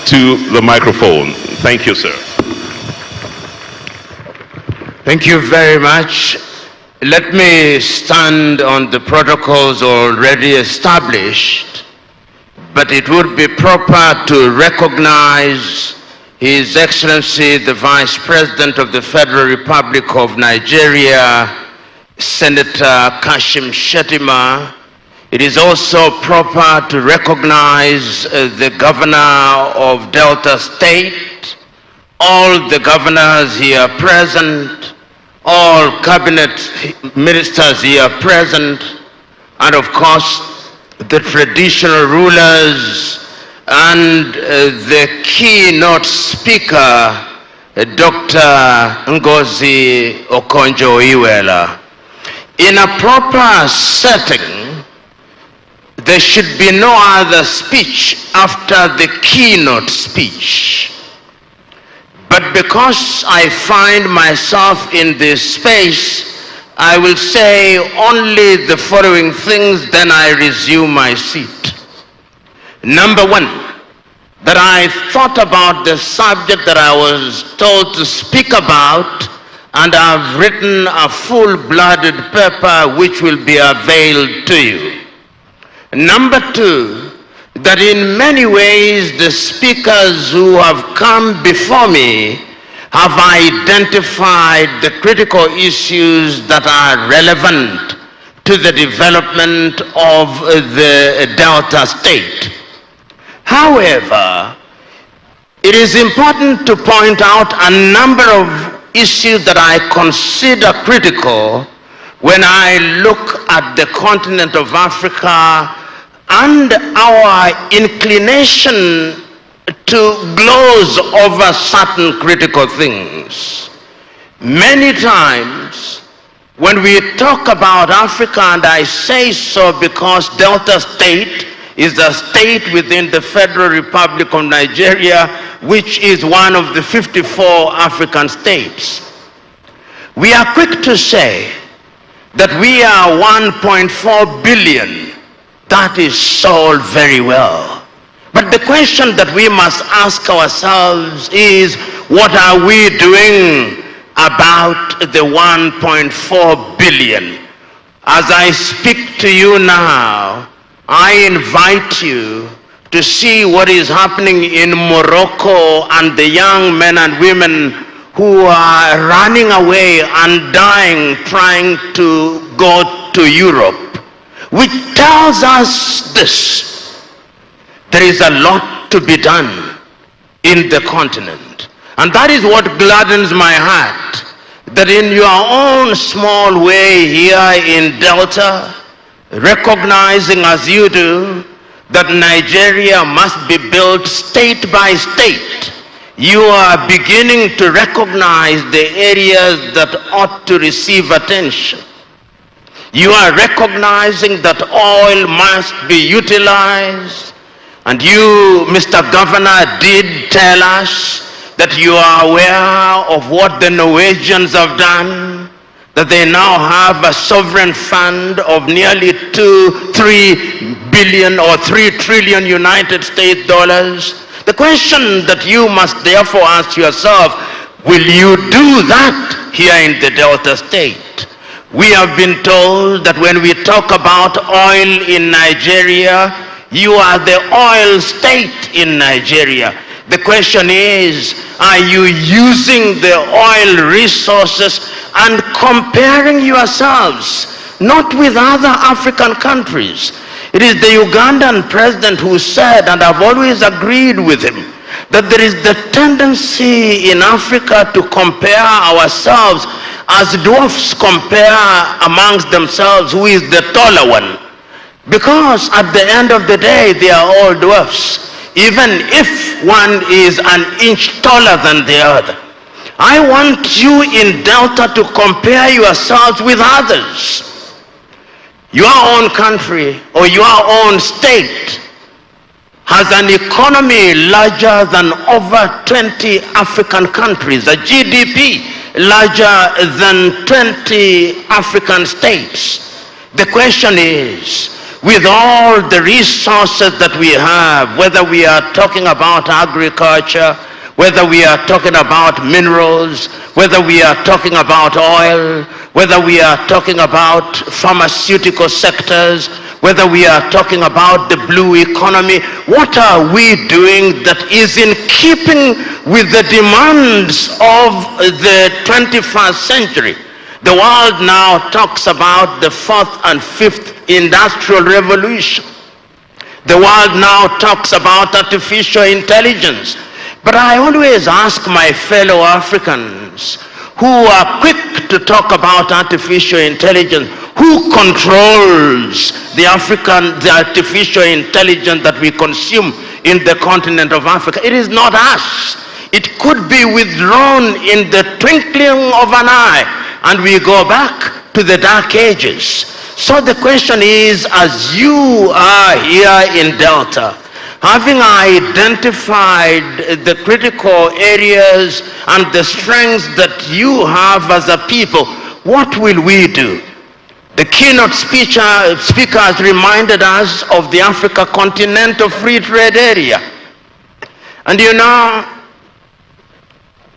to the microphone. Thank you, sir. Thank you very much. Let me stand on the protocols already established, but it would be proper to recognize His Excellency, the Vice President of the Federal Republic of Nigeria, Senator Kashim Shettima. It is also proper to recognize the Governor of Delta State, all the governors here present, all cabinet ministers here present, and of course the traditional rulers and the keynote speaker, Dr. Ngozi Okonjo-Iweala. In a proper setting, there should be no other speech after the keynote speech. But because I find myself in this space, I will say only the following things, then I resume my seat. Number one, that I thought about the subject that I was told to speak about, and I've written a full-blooded paper which will be availed to you. Number two, that in many ways the speakers who have come before me have identified the critical issues that are relevant to the development of the Delta State. However, it is important to point out a number of issues that I consider critical when I look at the continent of Africa and our inclination to gloss over certain critical things. Many times when we talk about Africa, and I say so because Delta State is a state within the Federal Republic of Nigeria, which is one of the 54 African states. We are quick to say that we are 1.4 billion. That is all very well. But the question that we must ask ourselves is, what are we doing about the 1.4 billion? As I speak to you now, I invite you to see what is happening in Morocco and the young men and women who are running away and dying trying to go to Europe, which tells us this: there is a lot to be done in the continent. And that is what gladdens my heart, that in your own small way here in Delta, recognizing as you do that Nigeria must be built state by state, you are beginning to recognize the areas that ought to receive attention. You are recognizing that oil must be utilized, and you, Mr. Governor, did tell us that you are aware of what the Norwegians have done, that they now have a sovereign fund of nearly 3 billion or 3 trillion United States dollars. The question that you must therefore ask yourself, will you do that here in the Delta State? We have been told that when we talk about oil in Nigeria, you are the oil state in Nigeria. The question is, are you using the oil resources and comparing yourselves not with other African countries? It is the Ugandan president who said, and I've always agreed with him, that there is the tendency in Africa to compare ourselves as dwarfs compare amongst themselves who is the taller one. Because at the end of the day, they are all dwarfs, even if one is an inch taller than the other. I want you in Delta to compare yourselves with others. Your own country or your own state has an economy larger than over 20 African countries, a GDP larger than 20 African states. The question is, with all the resources that we have, whether we are talking about agriculture, whether we are talking about minerals, whether we are talking about oil, whether we are talking about pharmaceutical sectors, whether we are talking about the blue economy, what are we doing that is in keeping with the demands of the 21st century? The world now talks about the fourth and fifth industrial revolution. The world now talks about artificial intelligence. But I always ask my fellow Africans who are quick to talk about artificial intelligence, who controls the artificial intelligence that we consume in the continent of Africa? It is not us. It could be withdrawn in the twinkling of an eye, and we go back to the dark ages. So the question is, as you are here in Delta, having identified the critical areas and the strengths that you have as a people, what will we do? The keynote speakers reminded us of the Africa Continental Free Trade Area. And you know,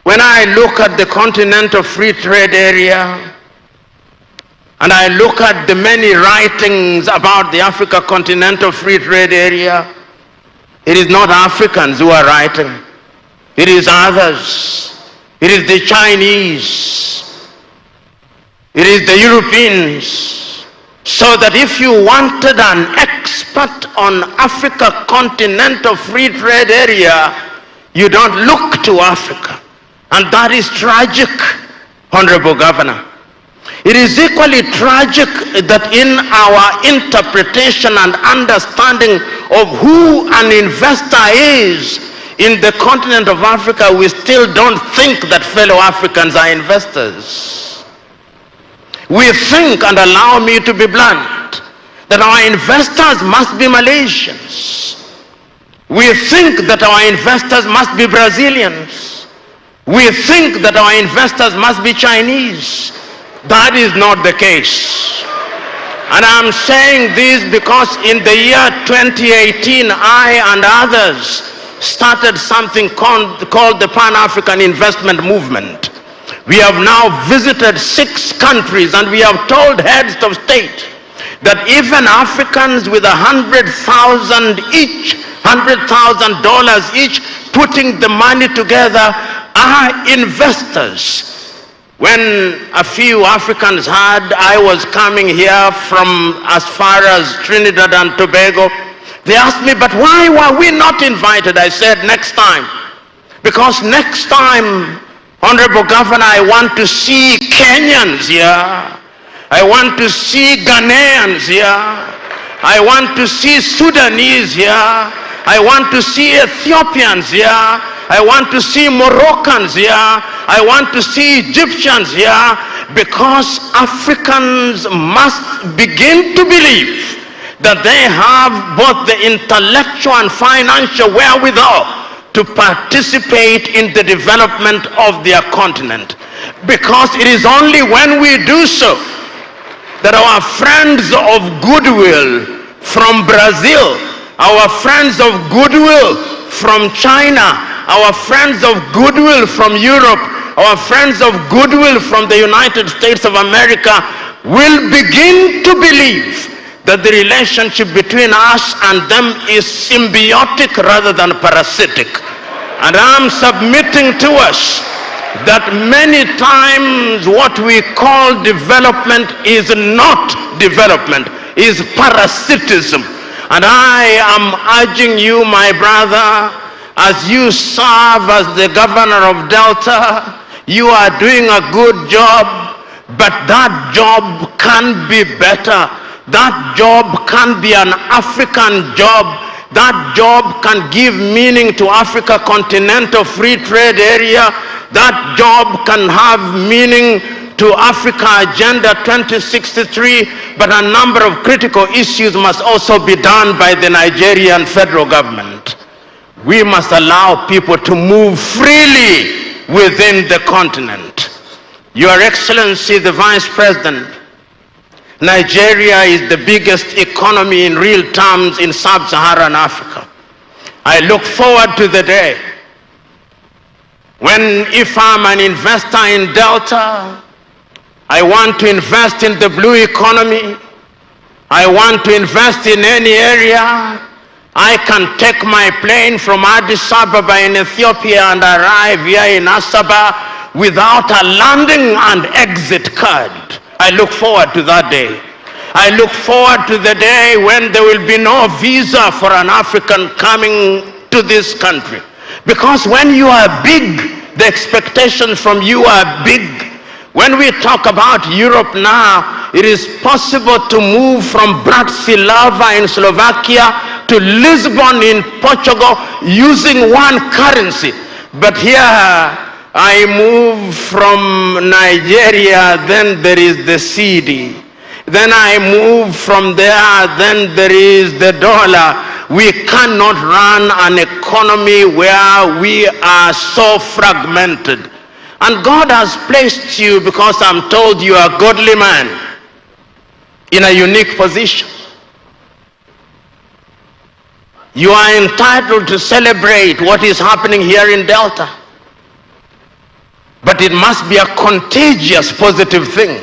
when I look at the Continental Free Trade Area, and I look at the many writings about the Africa Continental Free Trade Area, it is not Africans who are writing. It is others. It is the Chinese. It is the Europeans. So that if you wanted an expert on Africa Continental Free Trade Area, you don't look to Africa. And that is tragic, Honorable Governor. It is equally tragic that in our interpretation and understanding of who an investor is in the continent of Africa, we still don't think that fellow Africans are investors. We think, and allow me to be blunt, that our investors must be Malaysians. We think that our investors must be Brazilians. We think that our investors must be Chinese. That is not the case. And I'm saying this because in the year 2018, I and others started something called the Pan-African Investment Movement. We have now visited 6 countries, and we have told heads of state that even Africans with $100,000 each, $100,000 each, putting the money together, are investors. When a few Africans heard I was coming here from as far as Trinidad and Tobago, they asked me, but why were we not invited? I said, next time. Because next time, Honorable Governor, I want to see Kenyans here. I want to see Ghanaians here. I want to see Sudanese here. I want to see Ethiopians here. I want to see Moroccans here. I want to see Egyptians here, because Africans must begin to believe that they have both the intellectual and financial wherewithal to participate in the development of their continent. Because it is only when we do so that our friends of goodwill from Brazil, our friends of goodwill from China, our friends of goodwill from Europe, our friends of goodwill from the United States of America will begin to believe that the relationship between us and them is symbiotic rather than parasitic. And I'm submitting to us that many times what we call development is not development, is parasitism. And I am urging you, my brother, as you serve as the governor of Delta, you are doing a good job, but that job can be better. That job can be an African job. That job can give meaning to Africa Continental Free Trade Area. That job can have meaning to Africa Agenda 2063, but a number of critical issues must also be done by the Nigerian federal government. We must allow people to move freely within the continent. Your Excellency, the Vice President, Nigeria is the biggest economy in real terms in sub-Saharan Africa. I look forward to the day when, if I'm an investor in Delta, I want to invest in the blue economy, I want to invest in any area, I can take my plane from Addis Ababa in Ethiopia and arrive here in Asaba without a landing and exit card. I look forward to that day. I look forward to the day when there will be no visa for an African coming to this country. Because when you are big, the expectations from you are big. When we talk about Europe now, it is possible to move from Bratislava in Slovakia to Lisbon in Portugal using one currency. But here I move from Nigeria, then there is the CD. Then I move from there, then there is the dollar. We cannot run an economy where we are so fragmented. And God has placed you, because I'm told you are a godly man, in a unique position. You are entitled to celebrate what is happening here in Delta. But it must be a contagious positive thing.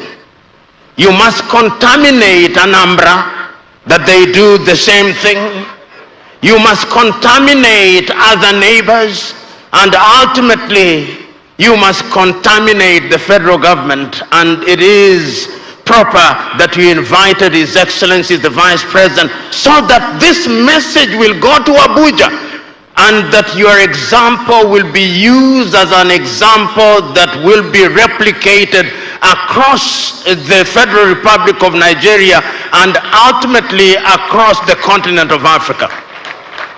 You must contaminate Anambra that they do the same thing. You must contaminate other neighbors, and ultimately you must contaminate the federal government. And it is proper that you invited His Excellency the Vice President so that this message will go to Abuja, and that your example will be used as an example that will be replicated across the Federal Republic of Nigeria and ultimately across the continent of Africa.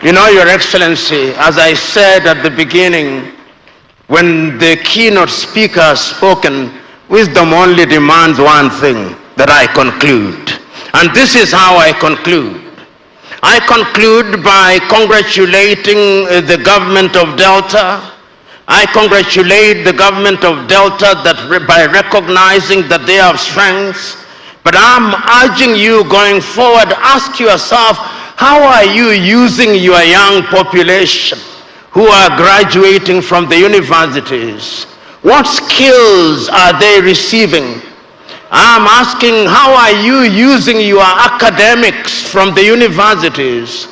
You know, Your Excellency, as I said at the beginning, when the keynote speaker has spoken, wisdom only demands one thing, that I conclude. And this is how I conclude. I conclude by congratulating the government of Delta. I congratulate the government of Delta by recognizing that they have strengths. But I'm urging you going forward, ask yourself, how are you using your young population who are graduating from the universities? What skills are they receiving? I'm asking, how are you using your academics from the universities?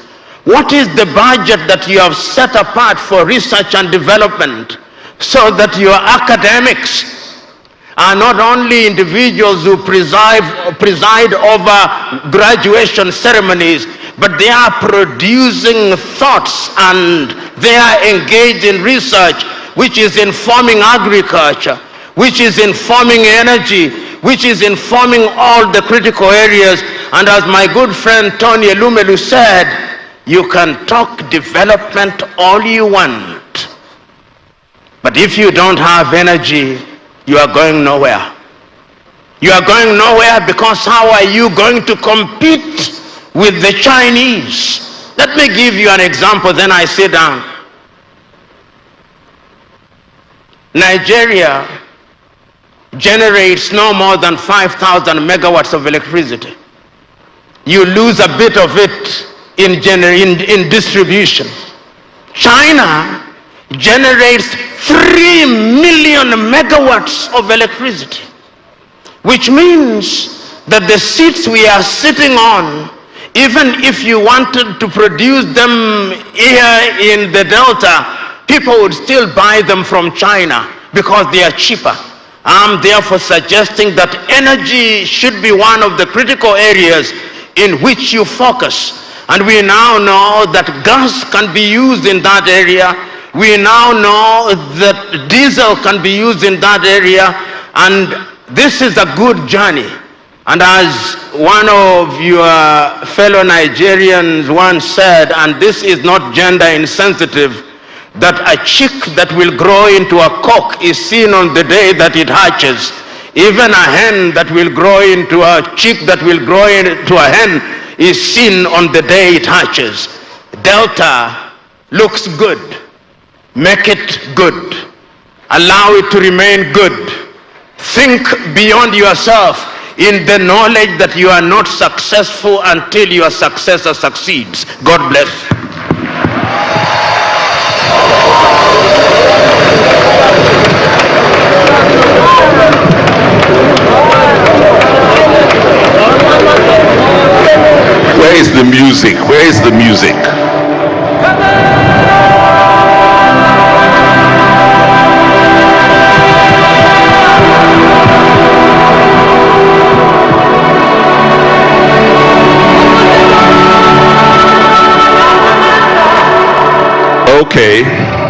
What is the budget that you have set apart for research and development so that your academics are not only individuals who preside over graduation ceremonies, but they are producing thoughts and they are engaged in research which is informing agriculture, which is informing energy, which is informing all the critical areas. And as my good friend Tony Elumelu said, you can talk development all you want, but if you don't have energy, you are going nowhere. You are going nowhere, because how are you going to compete with the Chinese? Let me give you an example, then I sit down. Nigeria generates no more than 5,000 megawatts of electricity. You lose a bit of it in distribution. China generates 3 million megawatts of electricity, which means that the seats we are sitting on, even if you wanted to produce them here in the Delta, people would still buy them from China because they are cheaper. I'm therefore suggesting that energy should be one of the critical areas in which you focus. And we now know that gas can be used in that area. We now know that diesel can be used in that area. And this is a good journey. And as one of your fellow Nigerians once said, and this is not gender insensitive, that a chick that will grow into a cock is seen on the day that it hatches. Even a hen that will grow into a chick that will grow into a hen is seen on the day it hatches. Delta looks good. Make it good. Allow it to remain good. Think beyond yourself. in the knowledge that you are not successful until your successor succeeds. God bless. Where is the music? Where is the music? Okay.